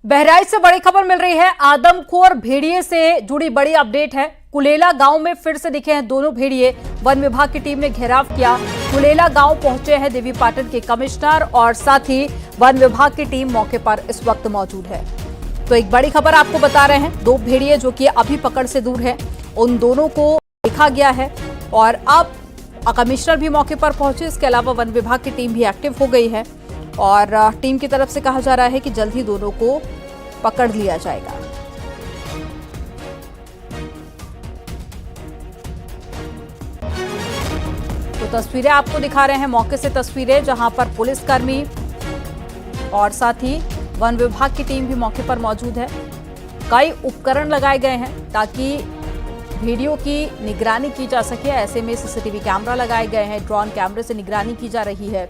बहराइच से बड़ी खबर मिल रही है। आदमखोर भेड़िए से जुड़ी बड़ी अपडेट है। कुलेला गांव में फिर से दिखे हैं दोनों भेड़िए। वन विभाग की टीम ने घेराव किया। कुलेला गांव पहुंचे हैं देवीपाटन के कमिश्नर और साथ ही वन विभाग की टीम मौके पर इस वक्त मौजूद है। तो एक बड़ी खबर आपको बता रहे हैं, दो भेड़िए जो कि अभी पकड़ से दूर है, उन दोनों को देखा गया है और अब कमिश्नर भी मौके पर पहुंचे। इसके अलावा वन विभाग की टीम भी एक्टिव हो गई है और टीम की तरफ से कहा जा रहा है कि जल्द ही दोनों को पकड़ लिया जाएगा। तो तस्वीरें आपको दिखा रहे हैं, मौके से तस्वीरें जहां पर पुलिसकर्मी और साथ ही वन विभाग की टीम भी मौके पर मौजूद है। कई उपकरण लगाए गए हैं ताकि वीडियो की निगरानी की जा सके। ऐसे में सीसीटीवी कैमरा लगाए गए हैं, ड्रोन कैमरे से निगरानी की जा रही है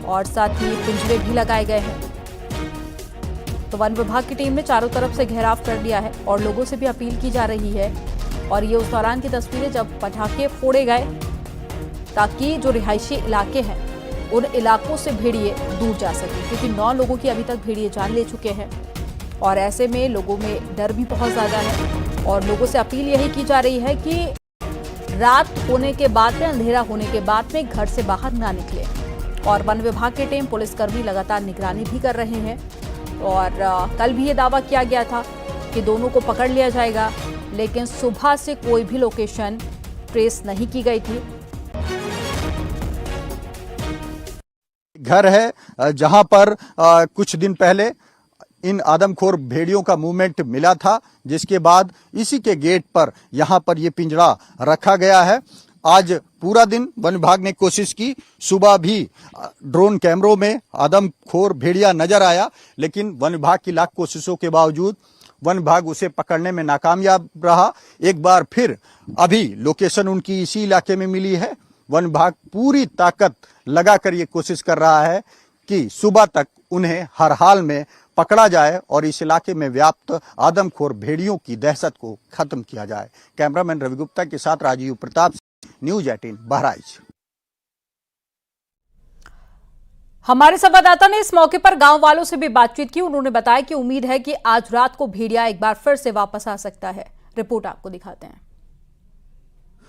और साथ ही पिंजरे भी लगाए गए हैं। तो वन विभाग की टीम ने चारों तरफ से घेराव कर लिया है और लोगों से भी अपील की जा रही है। और ये उस दौरान की तस्वीरें जब पटाखे फोड़े गए ताकि जो रिहायशी इलाके हैं उन इलाकों से भेड़िए दूर जा सके, क्योंकि 9 लोगों की अभी तक भेड़िए जान ले चुके हैं और ऐसे में लोगों में डर भी बहुत ज्यादा है। और लोगों से अपील यही की जा रही है कि रात होने के बाद में, अंधेरा होने के बाद में घर से बाहर ना निकले। और वन विभाग की टीम, पुलिसकर्मी लगातार निगरानी भी कर रहे हैं। और कल भी ये दावा किया गया था कि दोनों को पकड़ लिया जाएगा, लेकिन सुबह से कोई भी लोकेशन ट्रेस नहीं की गई थी। घर है जहां पर कुछ दिन पहले इन आदमखोर भेड़ियों का मूवमेंट मिला था, जिसके बाद इसी के गेट पर यहां पर ये पिंजरा रखा गया है। आज पूरा दिन वन विभाग ने कोशिश की, सुबह भी ड्रोन कैमरों में आदमखोर भेड़िया नजर आया, लेकिन वन विभाग की लाख कोशिशों के बावजूद वन विभाग उसे पकड़ने में नाकामयाब रहा। एक बार फिर अभी लोकेशन उनकी इसी इलाके में मिली है। वन विभाग पूरी ताकत लगाकर ये कोशिश कर रहा है कि सुबह तक उन्हें हर हाल में पकड़ा जाए और इस इलाके में व्याप्त आदमखोर भेड़ियों की दहशत को खत्म किया जाए। कैमरामैन रवि गुप्ता के साथ राजीव प्रताप, न्यूज 18 बहराइच। हमारे संवाददाता ने इस मौके पर गांव वालों से भी बातचीत की। उन्होंने बताया कि उम्मीद है कि आज रात को भेड़िया एक बार फिर से वापस आ सकता है। रिपोर्ट आपको दिखाते हैं।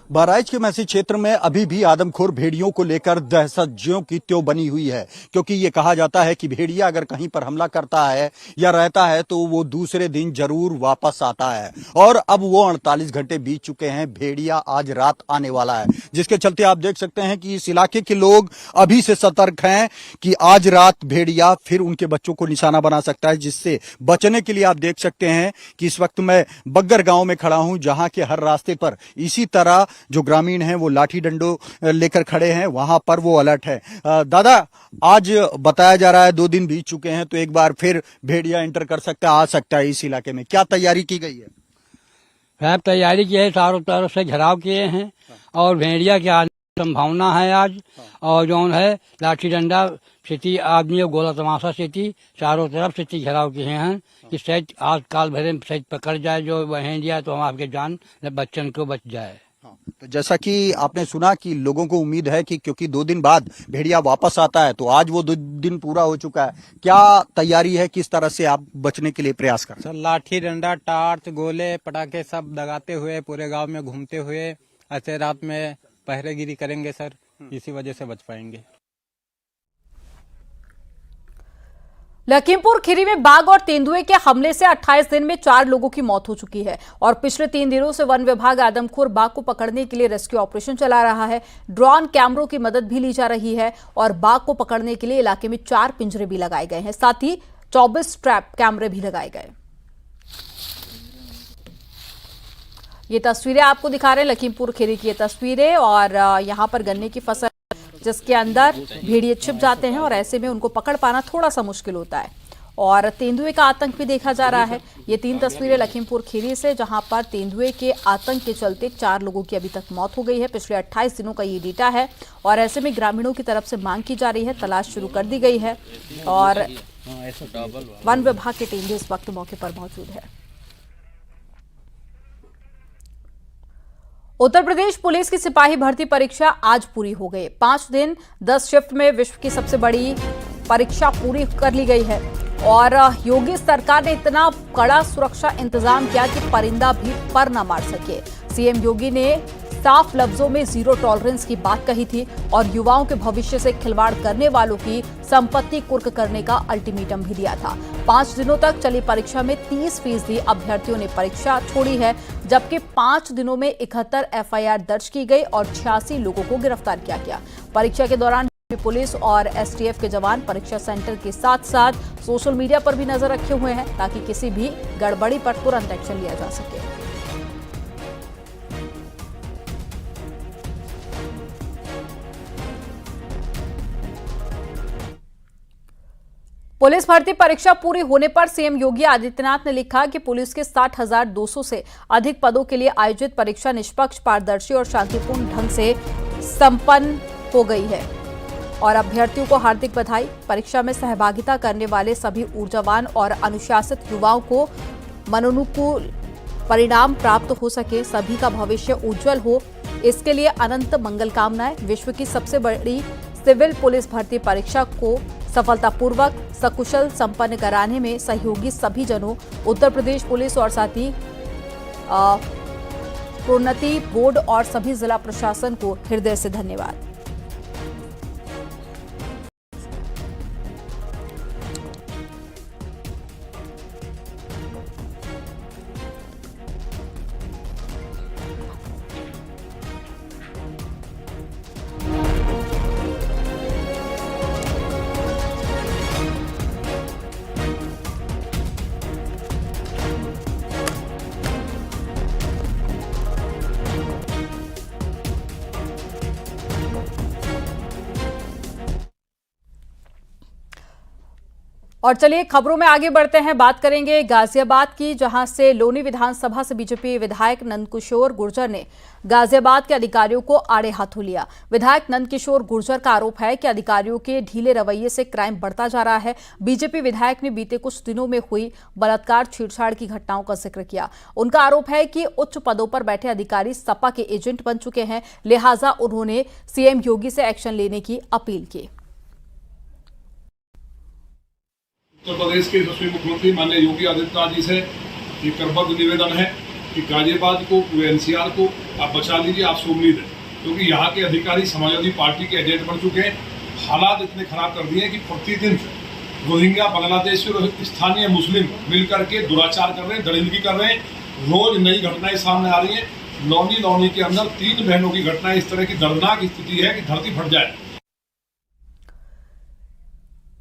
बहराइच के मैसी क्षेत्र में अभी भी आदमखोर भेड़ियों को लेकर दहशत ज्यों की त्यों बनी हुई है, क्योंकि ये कहा जाता है कि भेड़िया अगर कहीं पर हमला करता है या रहता है तो वो दूसरे दिन जरूर वापस आता है। और अब वो 48 घंटे बीत चुके हैं, भेड़िया आज रात आने वाला है, जिसके चलते आप देख सकते हैं कि इस इलाके के लोग अभी से सतर्क हैं कि आज रात भेड़िया फिर उनके बच्चों को निशाना बना सकता है। जिससे बचने के लिए आप देख सकते हैं कि इस वक्त मैं बग्गर गांव में खड़ा हूं, जहां के हर रास्ते पर इसी तरह जो ग्रामीण हैं वो लाठी डंडो लेकर खड़े हैं, वहां पर वो अलर्ट है। दादा, आज बताया जा रहा है 2 दिन बीत चुके हैं, तो एक बार फिर भेड़िया एंटर कर सकता है, आ सकता है इस इलाके में, क्या तैयारी की गई है? साहब तैयारी की है, चारों तरफ से घेराव किए हैं और भेड़िया की आने की संभावना है आज। और जो है लाठी डंडा स्थिति, आदमी और गोला तमाशा स्थिति, चारों तरफ स्थिति घेराव किए हैं कि शायद आज काल भरे में शायद पकड़ जाए जो भेड़िया, तो हम आपके जान बच्चन को बच जाए। तो जैसा कि आपने सुना कि लोगों को उम्मीद है कि क्योंकि 2 दिन बाद भेड़िया वापस आता है, तो आज वो 2 दिन पूरा हो चुका है, क्या तैयारी है, किस तरह से आप बचने के लिए प्रयास कर? सर, लाठी डंडा, टार्च, गोले, पटाखे सब दगाते हुए पूरे गांव में घूमते हुए ऐसे रात में पहरेगिरी करेंगे सर, इसी वजह से बच पाएंगे। लखीमपुर खीरी में बाघ और तेंदुए के हमले से 28 दिन में 4 लोगों की मौत हो चुकी है और पिछले 3 दिनों से वन विभाग आदमखोर बाघ को पकड़ने के लिए रेस्क्यू ऑपरेशन चला रहा है। ड्रोन कैमरों की मदद भी ली जा रही है और बाघ को पकड़ने के लिए इलाके में 4 पिंजरे भी लगाए गए हैं, साथ ही 24 ट्रैप कैमरे भी लगाए गए। ये तस्वीरें आपको दिखा रहे हैं लखीमपुर खीरी की ये तस्वीरें, और यहां पर गन्ने की फसल जिसके अंदर भेड़िए छिप जाते हैं और ऐसे में उनको पकड़ पाना थोड़ा सा मुश्किल होता है। और तेंदुए का आतंक भी देखा जा रहा है। ये 3 तस्वीरें लखीमपुर खीरी से, जहां पर तेंदुए के आतंक के चलते 4 लोगों की अभी तक मौत हो गई है। पिछले 28 दिनों का ये डेटा है और ऐसे में ग्रामीणों की तरफ से मांग की जा रही है, तलाश शुरू कर दी गई है और वन विभाग की टीम भी इस वक्त मौके पर मौजूद है। उत्तर प्रदेश पुलिस की सिपाही भर्ती परीक्षा आज पूरी हो गई। 5 दिन 10 शिफ्ट में विश्व की सबसे बड़ी परीक्षा पूरी कर ली गई है। और योगी सरकार ने इतना कड़ा सुरक्षा इंतजाम किया कि परिंदा भी पर न मार सके। सीएम योगी ने साफ लफ्जों में जीरो टॉलरेंस की बात कही थी और युवाओं के भविष्य से खिलवाड़ करने वालों की संपत्ति कुर्क करने का अल्टीमेटम भी दिया था। 5 दिनों तक चली परीक्षा में 30% अभ्यर्थियों ने परीक्षा छोड़ी है, जबकि 5 दिनों में 71 एफआईआर दर्ज की गई और 86 लोगों को गिरफ्तार किया गया। परीक्षा के दौरान पुलिस और एसटीएफ के जवान परीक्षा सेंटर के साथ साथ सोशल मीडिया पर भी नजर रखे हुए हैं ताकि किसी भी गड़बड़ी पर तुरंत एक्शन लिया जा सके। पुलिस भर्ती परीक्षा पूरी होने पर सीएम योगी आदित्यनाथ ने लिखा कि पुलिस के 60,200 से अधिक पदों के लिए आयोजित परीक्षा निष्पक्ष, पारदर्शी और शांतिपूर्ण ढंग से संपन्न हो गई है और अभ्यर्थियों को हार्दिक बधाई। परीक्षा में सहभागिता करने वाले सभी ऊर्जावान और अनुशासित युवाओं को मनोनुकूल परिणाम प्राप्त हो सके, सभी का भविष्य उज्जवल हो, इसके लिए अनंत मंगल कामनाएं। विश्व की सबसे बड़ी सिविल पुलिस भर्ती परीक्षा को सफलतापूर्वक सकुशल संपन्न कराने में सहयोगी सभी जनों, उत्तर प्रदेश पुलिस और साथ ही प्रोन्नति बोर्ड और सभी जिला प्रशासन को हृदय से धन्यवाद। और चलिए खबरों में आगे बढ़ते हैं, बात करेंगे गाजियाबाद की, जहां से लोनी विधानसभा से बीजेपी विधायक नंदकिशोर गुर्जर ने गाजियाबाद के अधिकारियों को आड़े हाथों लिया। विधायक नंदकिशोर गुर्जर का आरोप है कि अधिकारियों के ढीले रवैये से क्राइम बढ़ता जा रहा है। बीजेपी विधायक ने बीते कुछ दिनों में हुई बलात्कार छेड़छाड़ की घटनाओं का जिक्र किया। उनका आरोप है कि उच्च पदों पर बैठे अधिकारी सपा के एजेंट बन चुके हैं, लिहाजा उन्होंने सीएम योगी से एक्शन लेने की अपील की। उत्तर प्रदेश के यशस्वी मुख्यमंत्री माननीय योगी आदित्यनाथ जी से ये करबद्ध निवेदन है कि गाजियाबाद को, एनसीआर को आप बचा लीजिए, आपसे उम्मीद है, क्योंकि यहाँ के अधिकारी समाजवादी पार्टी के एजेंट बन चुके हैं। हालात इतने खराब कर दिए हैं कि प्रतिदिन रोहिंग्या, बांग्लादेशी और स्थानीय मुस्लिम मिलकर के दुराचार कर रहे हैं, दरिंदगी कर रहे हैं। रोज नई घटनाएं सामने आ रही हैं। लौनी के अंदर 3 बहनों की घटना इस तरह की दर्दनाक स्थिति है कि धरती फट जाए।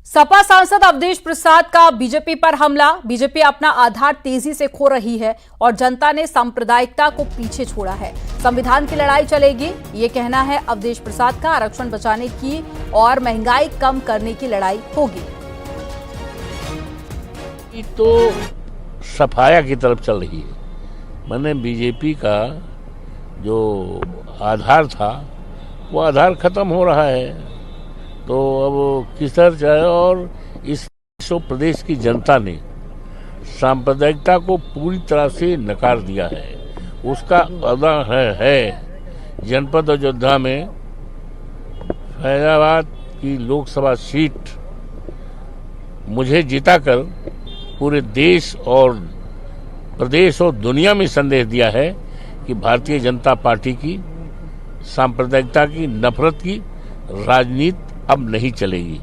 सपा सांसद अवधेश प्रसाद का बीजेपी पर हमला। बीजेपी अपना आधार तेजी से खो रही है और जनता ने सांप्रदायिकता को पीछे छोड़ा है। संविधान की लड़ाई चलेगी, ये कहना है अवधेश प्रसाद का। आरक्षण बचाने की और महंगाई कम करने की लड़ाई होगी। तो सफाया की तरफ चल रही है। मैंने बीजेपी का जो आधार था वो आधार खत्म हो रहा है, तो अब किस तरह चाहे। और इस प्रदेश की जनता ने सांप्रदायिकता को पूरी तरह से नकार दिया है। उसका उदाहरण है जनपद अयोध्या में फैजाबाद की लोकसभा सीट मुझे जिताकर पूरे देश और प्रदेश और दुनिया में संदेश दिया है कि भारतीय जनता पार्टी की सांप्रदायिकता की, नफरत की राजनीति अब नहीं चलेगी।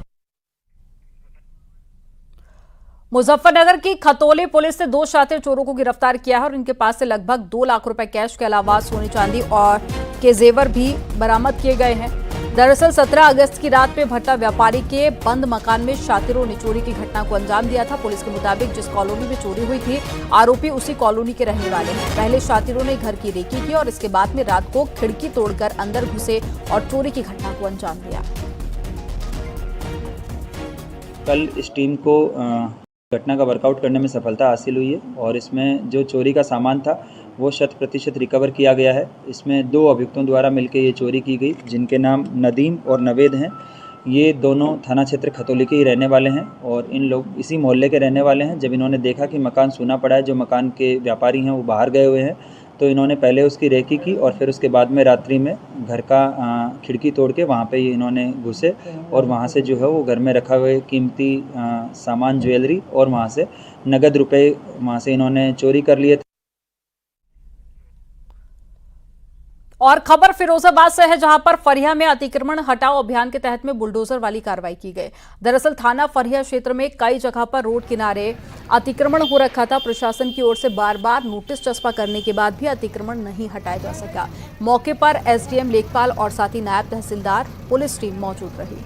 मुजफ्फरनगर की खतौली पुलिस ने 2 शातिर चोरों को गिरफ्तार किया है और इनके पास से लगभग 2 लाख रुपए कैश के अलावा सोने चांदी और के जेवर भी बरामद किए गए हैं। दरअसल 17 अगस्त की रात में भट्टा व्यापारी के बंद मकान में शातिरों ने चोरी की घटना को अंजाम दिया था। पुलिस के मुताबिक जिस कॉलोनी में चोरी हुई थी, आरोपी उसी कॉलोनी के रहने वाले हैं। पहले शातिरों ने घर की रेकी की और इसके बाद में रात को खिड़की तोड़कर अंदर घुसे और चोरी की घटना को अंजाम दिया। कल इस टीम को घटना का वर्कआउट करने में सफलता हासिल हुई है और इसमें जो चोरी का सामान था वो 100% रिकवर किया गया है। इसमें 2 अभियुक्तों द्वारा मिलकर ये चोरी की गई, जिनके नाम नदीम और नवेद हैं। ये दोनों थाना क्षेत्र खतौली के ही रहने वाले हैं और इन लोग इसी मोहल्ले के रहने वाले हैं। जब इन्होंने देखा कि मकान सूना पड़ा है, जो मकान के व्यापारी हैं वो बाहर गए हुए हैं, तो इन्होंने पहले उसकी रेकी की और फिर उसके बाद में रात्रि में घर का खिड़की तोड़ के वहाँ पे इन्होंने घुसे और वहाँ से जो है वो घर में रखा हुए कीमती सामान, ज्वेलरी और वहाँ से नगद रुपए वहाँ से इन्होंने चोरी कर लिए थे। और खबर फिरोजाबाद से है, जहां पर फरिया में अतिक्रमण हटाओ अभियान के तहत में बुलडोजर वाली कार्रवाई की गई। दरअसल थाना फरिया क्षेत्र में कई जगह पर रोड किनारे अतिक्रमण हो रखा था। प्रशासन की ओर से बार बार नोटिस चस्पा करने के बाद भी अतिक्रमण नहीं हटाया जा सका। मौके पर एसडीएम लेखपाल और साथ ही नायब तहसीलदार पुलिस टीम मौजूद रही।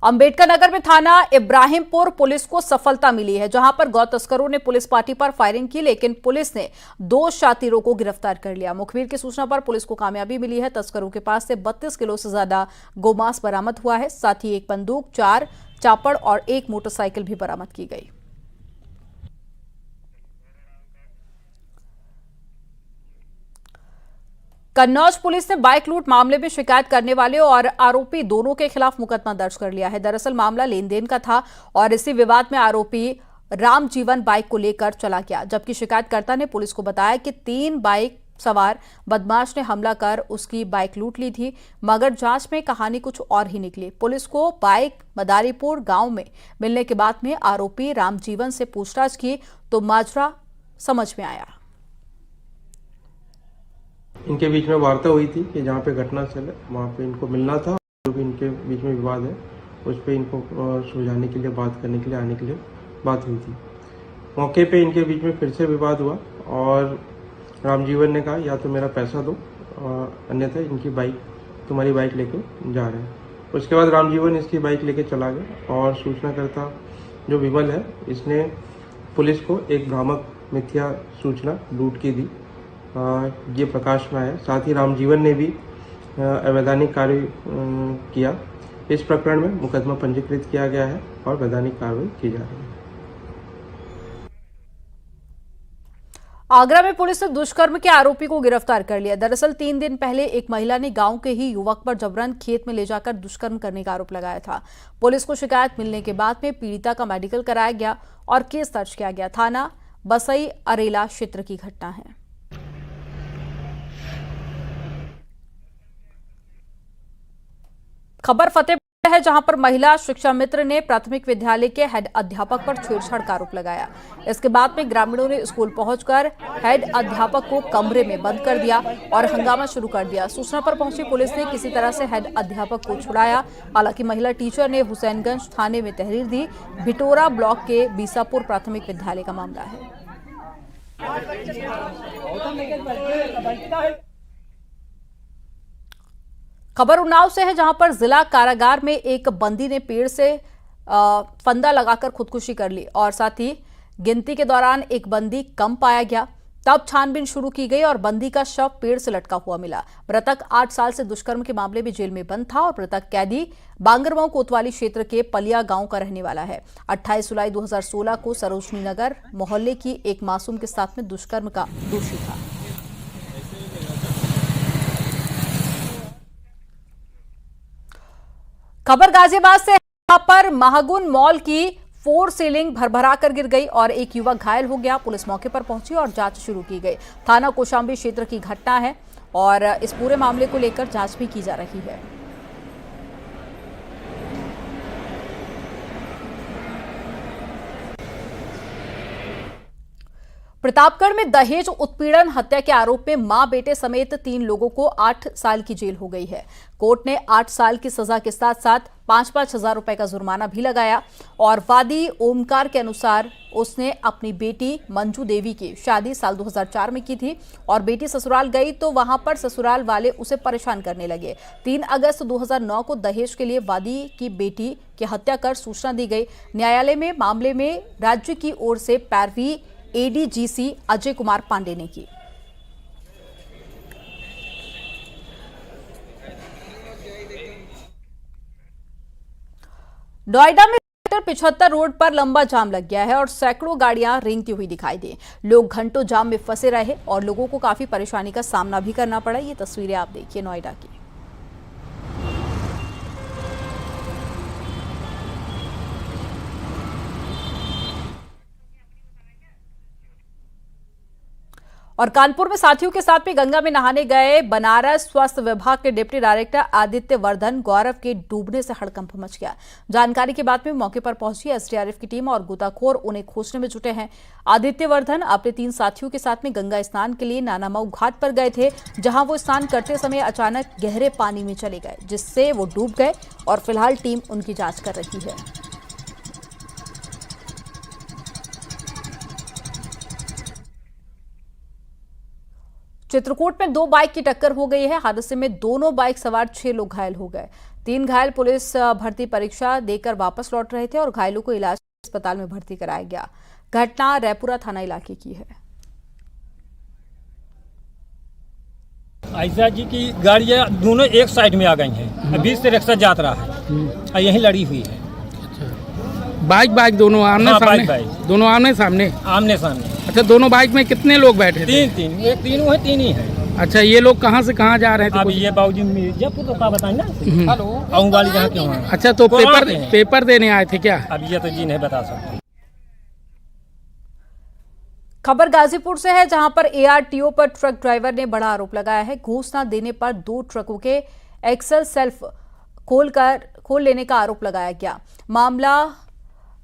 अंबेडकर नगर में थाना इब्राहिमपुर पुलिस को सफलता मिली है, जहां पर गौ तस्करों ने पुलिस पार्टी पर फायरिंग की, लेकिन पुलिस ने 2 शातिरों को गिरफ्तार कर लिया। मुखबिर की सूचना पर पुलिस को कामयाबी मिली है। तस्करों के पास से 32 किलो से ज्यादा गोमांस बरामद हुआ है। साथ ही 1 बंदूक, 4 चापड़ और 1 मोटरसाइकिल भी बरामद की गई। कन्नौज पुलिस ने बाइक लूट मामले में शिकायत करने वाले और आरोपी दोनों के खिलाफ मुकदमा दर्ज कर लिया है। दरअसल मामला लेन देन का था और इसी विवाद में आरोपी रामजीवन बाइक को लेकर चला गया, जबकि शिकायतकर्ता ने पुलिस को बताया कि 3 बाइक सवार बदमाश ने हमला कर उसकी बाइक लूट ली थी, मगर जांच में कहानी कुछ और ही निकली। पुलिस को बाइक मदारीपुर गांव में मिलने के बाद में आरोपी रामजीवन से पूछताछ की तो माजरा समझ में आया। इनके बीच में वार्ता हुई थी कि जहाँ पे घटना चले वहाँ पे इनको मिलना था। जो भी इनके बीच में विवाद है उस पर इनको सुलझाने के लिए, बात करने के लिए आने के लिए बात हुई थी। मौके पे इनके बीच में फिर से विवाद हुआ और रामजीवन ने कहा या तो मेरा पैसा दो अन्यथा इनकी बाइक, तुम्हारी बाइक लेके जा रहे हैं। उसके बाद रामजीवन इसकी बाइक लेके चला गया और सूचनाकर्ता जो विमल है इसने पुलिस को एक भ्रामक मिथ्या सूचना लूट की दी, ये प्रकाश में आया। साथ ही रामजीवन ने भी अवैधानिक कार्य किया। इस प्रकरण में मुकदमा पंजीकृत किया गया है और वैधानिक कार्रवाई की जा रही है। आगरा में पुलिस ने दुष्कर्म के आरोपी को गिरफ्तार कर लिया। दरअसल 3 दिन पहले एक महिला ने गांव के ही युवक पर जबरन खेत में ले जाकर दुष्कर्म करने का आरोप लगाया था। पुलिस को शिकायत मिलने के बाद में पीड़िता का मेडिकल कराया गया और केस दर्ज किया गया। थाना बसई अरेला क्षेत्र की घटना है। खबर फतेहपुर है, जहां पर महिला शिक्षा मित्र ने प्राथमिक विद्यालय के हेड अध्यापक पर छेड़छाड़ का आरोप लगाया। इसके बाद में ग्रामीणों ने स्कूल पहुंचकर हेड अध्यापक को कमरे में बंद कर दिया और हंगामा शुरू कर दिया। सूचना पर पहुंची पुलिस ने किसी तरह से हेड अध्यापक को छुड़ाया। हालांकि महिला टीचर ने हुसैनगंज थाने में तहरीर दी। भिटोरा ब्लॉक के बीसापुर प्राथमिक विद्यालय का मामला है। खबर उन्नाव से है, जहां पर जिला कारागार में एक बंदी ने पेड़ से फंदा लगाकर खुदकुशी कर ली और साथ ही गिनती के दौरान एक बंदी कम पाया गया। तब छानबीन शुरू की गई और बंदी का शव पेड़ से लटका हुआ मिला। मृतक 8 साल से दुष्कर्म के मामले में जेल में बंद था और मृतक कैदी बांगरगांव कोतवाली क्षेत्र के पलिया गांव का रहने वाला है। 28 जुलाई 2016 को सरोजनी नगर मोहल्ले की एक मासूम के साथ में दुष्कर्म का दोषी था। खबर गाजियाबाद से, यहां पर महागुन मॉल की 4 सीलिंग भरभरा कर गिर गई और एक युवक घायल हो गया। पुलिस मौके पर पहुंची और जांच शुरू की गई। थाना कौशाम्बी क्षेत्र की घटना है और इस पूरे मामले को लेकर जांच भी की जा रही है। प्रतापगढ़ में दहेज उत्पीड़न हत्या के आरोप में मां बेटे समेत 3 लोगों को 8 साल की जेल हो गई है। कोर्ट ने 8 साल की सजा के साथ साथ 5-5 हजार रुपए का जुर्माना भी लगाया और वादी ओमकार के अनुसार उसने अपनी बेटी मंजू देवी की शादी साल 2004 में की थी और बेटी ससुराल गई तो वहां पर ससुराल वाले उसे परेशान करने लगे। 3 अगस्त 2009 को दहेज के लिए वादी की बेटी की हत्या कर सूचना दी गई। न्यायालय में मामले में राज्य की ओर से पैरवी एडीजीसी अजय कुमार पांडे ने की। नोएडा में सेक्टर 75 रोड पर लंबा जाम लग गया है और सैकड़ों गाड़ियां रेंगती हुई दिखाई दी। लोग घंटों जाम में फंसे रहे और लोगों को काफी परेशानी का सामना भी करना पड़ा। ये तस्वीरें आप देखिए नोएडा की। और कानपुर में साथियों के साथ में गंगा में नहाने गए बनारस स्वास्थ्य विभाग के डिप्टी डायरेक्टर आदित्य वर्धन गौरव के डूबने से हड़कंप मच गया। जानकारी के बाद में मौके पर पहुंची एसडीआरएफ की टीम और गोताखोर उन्हें खोजने में जुटे हैं। आदित्य वर्धन अपने 3 साथियों के साथ में गंगा स्नान के लिए नानामऊ घाट पर गए थे, जहां वो स्नान करते समय अचानक गहरे पानी में चले गए, जिससे वो डूब गए और फिलहाल टीम उनकी जांच कर रही है। चित्रकूट में 2 बाइक की टक्कर हो गई है। हादसे में दोनों बाइक सवार 6 लोग घायल हो गए। 3 घायल पुलिस भर्ती परीक्षा देकर वापस लौट रहे थे और घायलों को इलाज अस्पताल में भर्ती कराया गया। घटना रैपुरा थाना इलाके की है। ऐसा जी की गाड़ियाँ दोनों एक साइड में आ गई हैं, बीच से रिक्शा जात रहा है और यहीं लड़ी हुई है। बाइक दोनों आमने सामने? बाइक दोनों आमने सामने? आमने सामने। अच्छा, दोनों बाइक में कितने लोग बैठे थे? तीन एक तीनों है, 3 ही है। अच्छा, ये लोग कहाँ से कहाँ जा रहे थे? अब ये बाबूजी मिर्जापुर तो का बताएं ना, हेलो वाली जहाँ के वहाँ। अच्छा, तो पेपर देने आए थे क्या? अब ये तो जी नहीं बता सकते। खबर गाजीपुर से है, जहां पर एआरटीओ पर ट्रक ड्राइवर ने बड़ा आरोप लगाया है। घूस न देने पर 2 ट्रकों के एक्सल सेल्फ खोल लेने का आरोप लगाया गया। मामला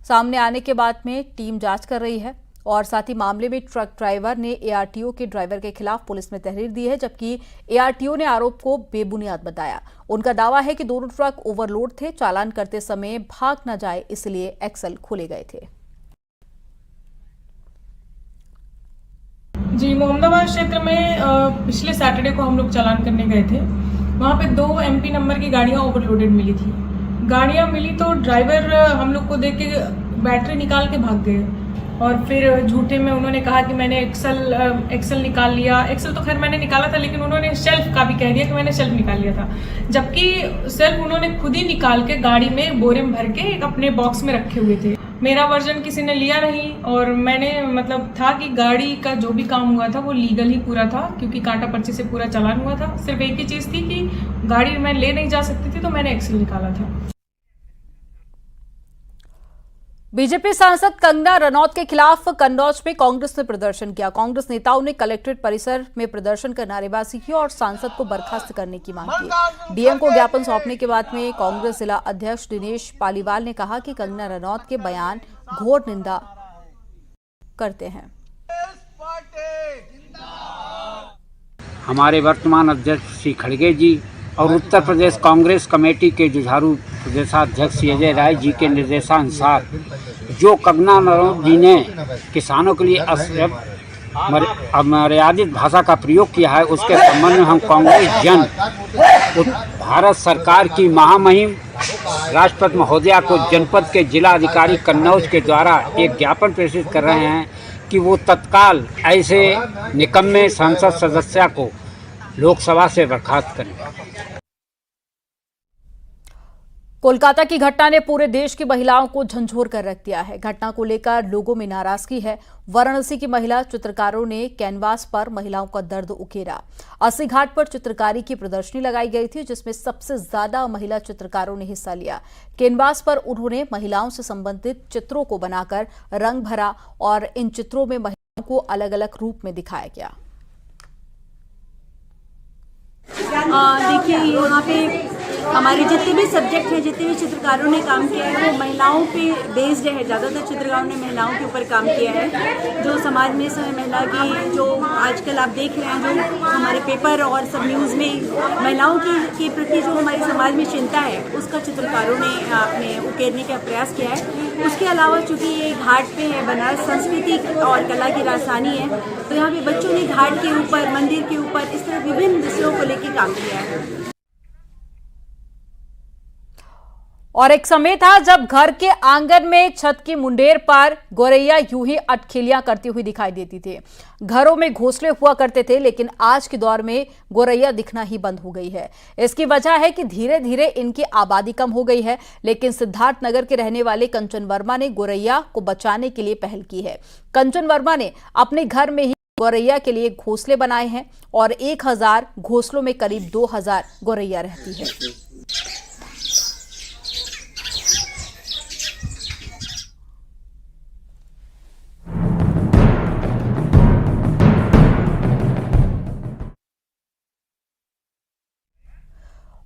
सामने आने के बाद में टीम जांच कर रही है और साथ ही मामले में ट्रक ड्राइवर ने एआरटीओ के ड्राइवर के खिलाफ पुलिस में तहरीर दी है, जबकि एआरटीओ ने आरोप को बेबुनियाद बताया। उनका दावा है कि दोनों ट्रक ओवरलोड थे, चालान करते समय भाग न जाए इसलिए एक्सल खोले गए थे। जी, मोहम्मदाबाद क्षेत्र में पिछले सैटरडे को हम लोग चालान करने गए थे। वहाँ पे 2 MP नंबर की गाड़ियाँ ओवरलोडेड मिली थी। गाड़ियाँ मिली तो ड्राइवर हम लोग को देख के बैटरी निकाल के भाग गए और फिर झूठे में उन्होंने कहा कि मैंने एक्सल निकाल लिया। एक्सल तो खैर मैंने निकाला था, लेकिन उन्होंने शेल्फ का भी कह दिया कि मैंने शेल्फ निकाल लिया था, जबकि शेल्फ उन्होंने खुद ही निकाल के गाड़ी में बोरे में भर के एक अपने बॉक्स में रखे हुए थे। मेरा वर्जन किसी ने लिया नहीं और मैंने मतलब था कि गाड़ी का जो भी काम हुआ था वो लीगल ही पूरा था, क्योंकि कांटा पर्ची से पूरा चालान हुआ था। सिर्फ एक ही चीज़ थी कि गाड़ी मैं ले नहीं जा सकती थी, तो मैंने एक्सल निकाला था। बीजेपी सांसद कंगना रनौत के खिलाफ कन्नौज में कांग्रेस ने प्रदर्शन किया। कांग्रेस नेताओं ने कलेक्ट्रेट परिसर में प्रदर्शन कर नारेबाजी की और सांसद को बर्खास्त करने की मांग की। डीएम को ज्ञापन सौंपने के बाद में कांग्रेस जिला अध्यक्ष दिनेश पालीवाल ने कहा कि कंगना रनौत के बयान घोर निंदा करते हैं। हमारे वर्तमान अध्यक्ष श्री खड़गे जी और उत्तर प्रदेश कांग्रेस कमेटी के जुझारू प्रदेशाध्यक्ष अजय राय जी के निर्देशानुसार जो कंगना रनौत जी ने किसानों के लिए अमर्यादित भाषा का प्रयोग किया है, उसके संबंध में हम कांग्रेस जन भारत सरकार की महामहिम राष्ट्रपति महोदया को जनपद के जिला अधिकारी कन्नौज के द्वारा एक ज्ञापन प्रेषित कर रहे हैं कि वो तत्काल ऐसे निकम्मे संसद सदस्य को लोकसभा से बर्खास्त करें। कोलकाता की घटना ने पूरे देश की महिलाओं को झंझोर कर रख दिया है। घटना को लेकर लोगों में नाराजगी है। वाराणसी की महिला चित्रकारों ने कैनवास पर महिलाओं का दर्द उकेरा। अस्सी घाट पर चित्रकारी की प्रदर्शनी लगाई गई थी, जिसमें सबसे ज्यादा महिला चित्रकारों ने हिस्सा लिया। कैनवास पर उन्होंने महिलाओं से संबंधित चित्रों को बनाकर रंग भरा और इन चित्रों में महिलाओं को अलग अलग रूप में दिखाया गया। देखिए, यहाँ पे हमारे जितने भी सब्जेक्ट हैं, जितने भी चित्रकारों ने काम किया है, वो महिलाओं पे बेस्ड है। ज़्यादातर चित्रकारों ने महिलाओं के ऊपर काम किया है। जो समाज में महिला की जो आजकल आप देख रहे हैं, जो हमारे पेपर और सब न्यूज़ में महिलाओं के प्रति जो हमारे समाज में चिंता है, उसका चित्रकारों ने अपने उकेरने का प्रयास किया है। उसके अलावा चूँकि ये घाट पे है, बनारस संस्कृति और कला की राजधानी है, तो यहाँ पे बच्चों ने घाट के ऊपर, मंदिर के ऊपर इस तरह विभिन्न विषयों को लेकर काम किया है। और एक समय था जब घर के आंगन में छत की मुंडेर पर गोरैया यूं ही अटखेलियां करती हुई दिखाई देती थी। घरों में घोंसले हुआ करते थे, लेकिन आज के दौर में गोरैया दिखना ही बंद हो गई है। इसकी वजह है कि धीरे धीरे इनकी आबादी कम हो गई है, लेकिन सिद्धार्थनगर के रहने वाले कंचन वर्मा ने गोरैया को बचाने के लिए पहल की है। कंचन वर्मा ने अपने घर में ही गोरैया के लिए घोंसले बनाए हैं और 1000 घोंसलों में करीब 2000 गोरैया रहती है।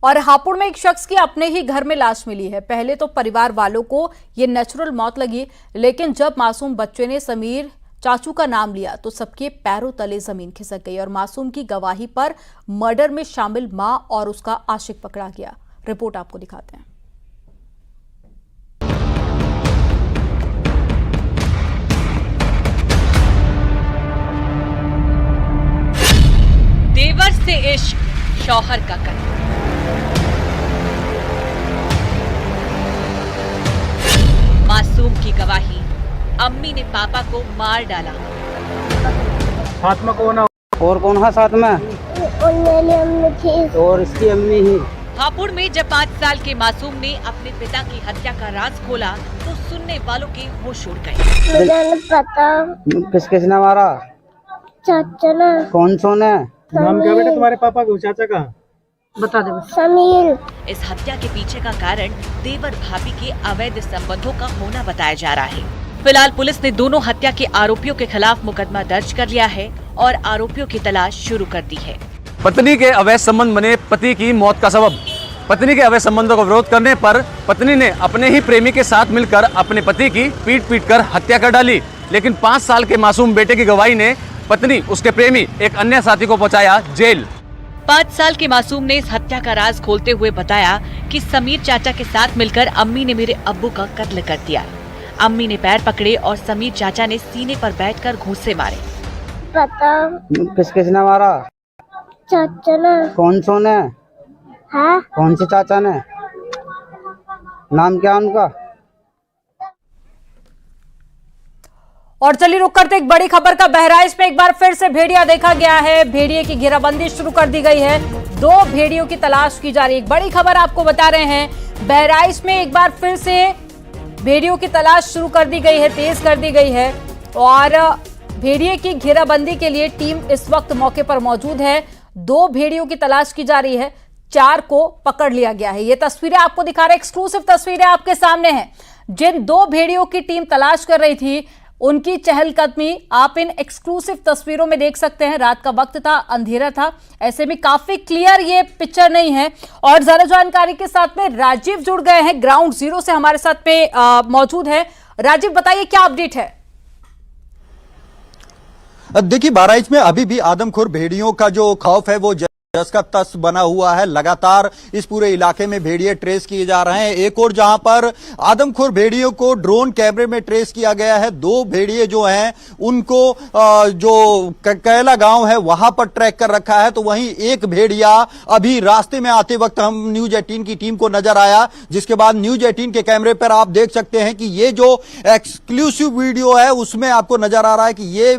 और हापुड़ में एक शख्स की अपने ही घर में लाश मिली है। पहले तो परिवार वालों को ये नेचुरल मौत लगी, लेकिन जब मासूम बच्चे ने समीर चाचू का नाम लिया तो सबके पैरों तले जमीन खिसक गई और मासूम की गवाही पर मर्डर में शामिल मां और उसका आशिक पकड़ा गया। रिपोर्ट आपको दिखाते हैं। देवर से इश्क, शौहर का कत्ल। मासूम की गवाही, अम्मी ने पापा को मार डाला। साथ में कौन है? और कौन है साथ में? मेरी अम्मी थी और इसकी अम्मी ही। हापुड़ में जब 5 साल के मासूम ने अपने पिता की हत्या का राज खोला तो सुनने वालों के होश उड़ गए। मुझे नहीं पता किस किसने मारा? चाचा ने। कौन सो ने? नाम क्या बेटा तुम्हारे पापा का, चाचा का? बता दे। समीर। इस हत्या के पीछे का कारण देवर भाभी के अवैध संबंधों का होना बताया जा रहा है। फिलहाल पुलिस ने दोनों हत्या के आरोपियों के खिलाफ मुकदमा दर्ज कर लिया है और आरोपियों की तलाश शुरू कर दी है। पत्नी के अवैध संबंध बने पति की मौत का सबब। पत्नी के अवैध संबंधों का विरोध करने पर पत्नी ने अपने ही प्रेमी के साथ मिलकर अपने पति की पीट कर हत्या कर डाली, लेकिन 5 साल के मासूम बेटे की गवाही ने पत्नी, उसके प्रेमी, एक अन्य साथी को पहुंचाया जेल। 5 साल के मासूम ने इस हत्या का राज खोलते हुए बताया कि समीर चाचा के साथ मिलकर अम्मी ने मेरे अब्बू का कत्ल कर दिया। अम्मी ने पैर पकड़े और समीर चाचा ने सीने पर बैठकर घूंसे मारे। पता। किस किसने मारा? चाचा ने। कौन सो ने? हाँ? कौन से चाचा ने? नाम क्या उनका? और चलिए रुक करते एक बड़ी खबर का। बहराइच में एक बार फिर से भेड़िया देखा गया है। भेड़िए की घेराबंदी शुरू कर दी गई है। 2 भेड़ियों की तलाश की जा रही है। एक बड़ी खबर आपको बता रहे हैं। बहराइच में एक बार फिर से भेड़ियों की तलाश शुरू कर दी गई है, तेज कर दी गई है और भेड़िए की घेराबंदी के लिए टीम इस वक्त मौके पर मौजूद है। 2 भेड़ियों की तलाश की जा रही है, 4 को पकड़ लिया गया है। ये तस्वीरें आपको दिखा रहे हैं, एक्सक्लूसिव तस्वीरें आपके सामने हैं। जिन 2 भेड़ियों की टीम तलाश कर रही थी उनकी चहलकदमी आप इन एक्सक्लूसिव तस्वीरों में देख सकते हैं। रात का वक्त था, अंधेरा था, ऐसे में काफी क्लियर ये पिक्चर नहीं है। और ज्यादा जानकारी के साथ में राजीव जुड़ गए हैं, ग्राउंड जीरो से हमारे साथ में मौजूद है। राजीव बताइए क्या अपडेट है? देखिए, बहराइच में अभी भी आदमखोर भेड़ियों का जो खौफ है वो जस का तस बना हुआ है। लगातार इस पूरे इलाके में भेड़िए ट्रेस किए जा रहे हैं। एक और जहां पर आदमखोर भेड़ियों को ड्रोन कैमरे में ट्रेस किया गया है। 2 भेड़िए जो हैं उनको जो कैला गांव है वहां पर ट्रैक कर रखा है, तो वहीं एक भेड़िया अभी रास्ते में आते वक्त हम न्यूज 18 की टीम को नजर आया, जिसके बाद न्यूज 18 के कैमरे पर आप देख सकते हैं कि ये जो एक्सक्लूसिव वीडियो है उसमें आपको नजर आ रहा है कि ये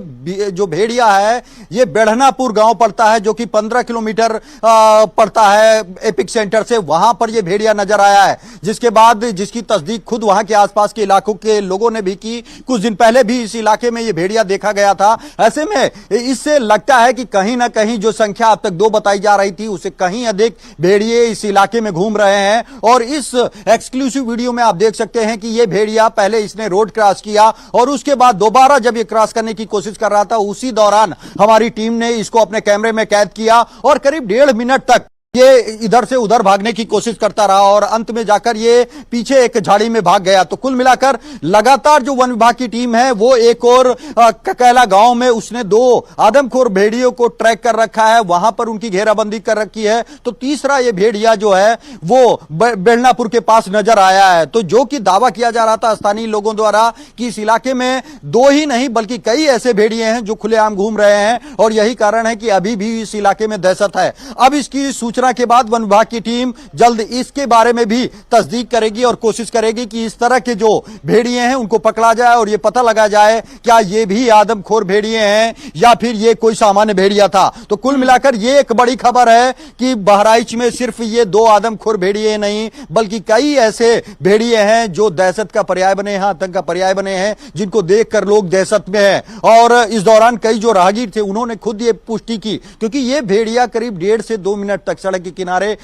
जो भेड़िया है ये बेढ़नापुर गांव पड़ता है, जो कि 15 किलोमीटर पड़ता है एपिक सेंटर से। वहां पर यह भेड़िया नजर आया है, जिसके बाद जिसकी तस्दीक खुद वहां के आसपास के इलाकों के लोगों ने भी की। कुछ दिन पहले भी इस इलाके में यह भेड़िया देखा गया था। ऐसे में इससे लगता है कि कहीं ना कहीं जो संख्या अब तक 2 बताई जा रही थी उससे कहीं अधिक भेड़िए इस इलाके में घूम रहे हैं। और इस एक्सक्लूसिव वीडियो में आप देख सकते हैं कि यह भेड़िया पहले इसने रोड क्रॉस किया और उसके बाद दोबारा जब यह क्रॉस करने की कोशिश कर रहा था, उसी दौरान हमारी टीम ने इसको अपने कैमरे में कैद किया और करीब 1.5 मिनट तक ये इधर से उधर भागने की कोशिश करता रहा और अंत में जाकर ये पीछे एक झाड़ी में भाग गया। तो कुल मिलाकर लगातार जो वन विभाग की टीम है वो एक और कैला गांव में उसने 2 आदमखोर भेड़ियों को ट्रैक कर रखा है, वहां पर उनकी घेराबंदी कर रखी है। तो तीसरा ये भेड़िया जो है वो बेलनापुर के पास नजर आया है। तो जो कि दावा किया जा रहा था स्थानीय लोगों द्वारा कि इस इलाके में 2 ही नहीं बल्कि कई ऐसे भेड़िए हैं जो खुलेआम घूम रहे हैं और यही कारण है कि अभी भी इस इलाके में दहशत है। अब इसकी सूचना के बाद वन विभाग की टीम जल्द इसके बारे में भी तस्दीक करेगी और कोशिश करेगी कि इस तरह के जो भेड़िए हैं उनको पकड़ा जाए और ये पता लगा जाए क्या ये भी आदमखोर भेड़िए हैं या फिर ये कोई सामान्य भेड़िया था। तो कुल मिलाकर ये एक बड़ी खबर है कि बहराइच में सिर्फ ये 2 आदमखोर भेड़िए नहीं बल्कि कई ऐसे भेड़िए हैं जो दहशत का पर्याय बने हैं, आतंक का पर्याय बने हैं, जिनको देखकर लोग दहशत में हैं। और इस दौरान कई जो राहगीर थे उन्होंने खुद ये पुष्टि की, क्योंकि ये भेड़िया करीब 1.5 से 2 मिनट तक सड़क के किनारे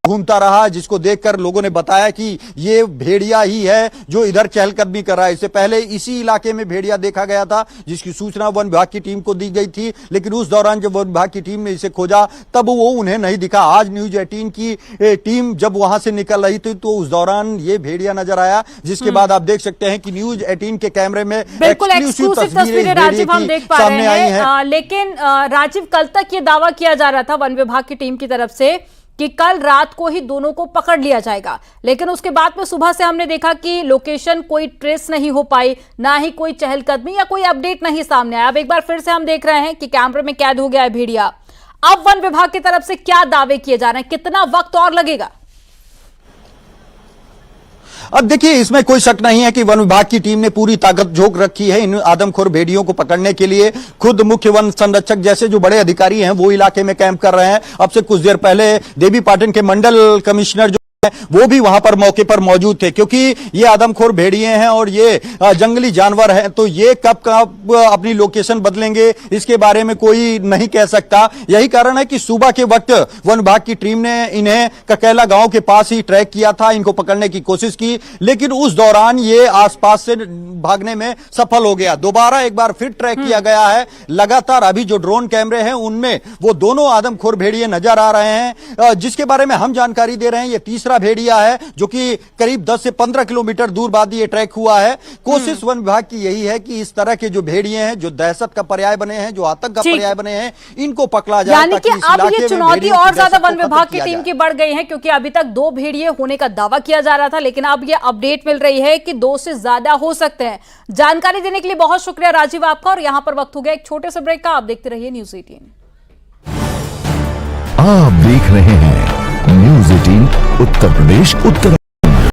घूमता रहा, जिसको देखकर लोगों ने बताया कि ये भेड़िया ही है जो इधर चहलकदमी कर रहा है। इससे पहले इसी इलाके में भेड़िया देखा गया था, जिसकी सूचना वन विभाग की टीम को दी गई थी, लेकिन उस दौरान जब वन विभाग की टीम ने इसे खोजा तब वो उन्हें नहीं दिखा। आज न्यूज 18 की टीम जब वहां से निकल रही थी तो उस दौरान ये भेड़िया नजर आया, जिसके बाद आप देख सकते हैं कि न्यूज 18 के कैमरे में बिल्कुल एक्सक्लूसिव तस्वीरें राजीव हम देख पा रहे हैं। लेकिन राजीव, कल तक ये दावा किया जा रहा था वन विभाग की टीम की तरफ से कि कल रात को ही दोनों को पकड़ लिया जाएगा, लेकिन उसके बाद में सुबह से हमने देखा कि लोकेशन कोई ट्रेस नहीं हो पाई, ना ही कोई चहलकदमी या कोई अपडेट नहीं सामने आया। अब एक बार फिर से हम देख रहे हैं कि कैमरे में कैद हो गया है भेड़िया। अब वन विभाग की तरफ से क्या दावे किए जा रहे हैं, कितना वक्त और लगेगा? अब देखिए, इसमें कोई शक नहीं है कि वन विभाग की टीम ने पूरी ताकत झोंक रखी है इन आदमखोर भेड़ियों को पकड़ने के लिए। खुद मुख्य वन संरक्षक जैसे जो बड़े अधिकारी हैं वो इलाके में कैंप कर रहे हैं। अब से कुछ देर पहले देवीपाटन के मंडल कमिश्नर जो वो भी वहां पर मौके पर मौजूद थे, क्योंकि ये आदमखोर भेड़िए हैं और ये जंगली जानवर हैं, तो ये कब अपनी लोकेशन बदलेंगे इसके बारे में कोई नहीं कह सकता। यही कारण है कि सुबह के वक्त वन विभाग की टीम ने इन्हें ककेला गांव के पास ही ट्रैक किया था, इनको पकड़ने की कोशिश की, लेकिन उस दौरान ये आसपास से भागने में सफल हो गया। दोबारा एक बार फिर ट्रैक किया गया है। लगातार अभी जो ड्रोन कैमरे हैं उनमें वो दोनों आदमखोर भेड़िए नजर आ रहे हैं, जिसके बारे में हम जानकारी दे रहे हैं। ये तीसरा भेड़िया है जो कि करीब 10 से 15 किलोमीटर दूर बाद ये ट्रैक हुआ है। कोशिश वन विभाग की यही है कि इस तरह के जो भेड़िए हैं, जो दहशत का पर्याय बने हैं, जो आतंक का पर्याय बने हैं, इनको पकड़ा जाए। यानी कि अब ये चुनौती और ज्यादा वन विभाग की टीम की बढ़ गई है, क्योंकि अभी तक 2 भेड़िए होने का दावा किया जा रहा था, लेकिन अब ये अपडेट मिल रही है कि 2 से ज्यादा हो सकते हैं। जानकारी देने के लिए बहुत शुक्रिया राजीव आपका। और यहां पर वक्त हो गया एक छोटे से ब्रेक का। आप देखते रहिए न्यूज़ 18। आप देख रहे हैं न्यूज़ 18 उत्तर प्रदेश उत्तर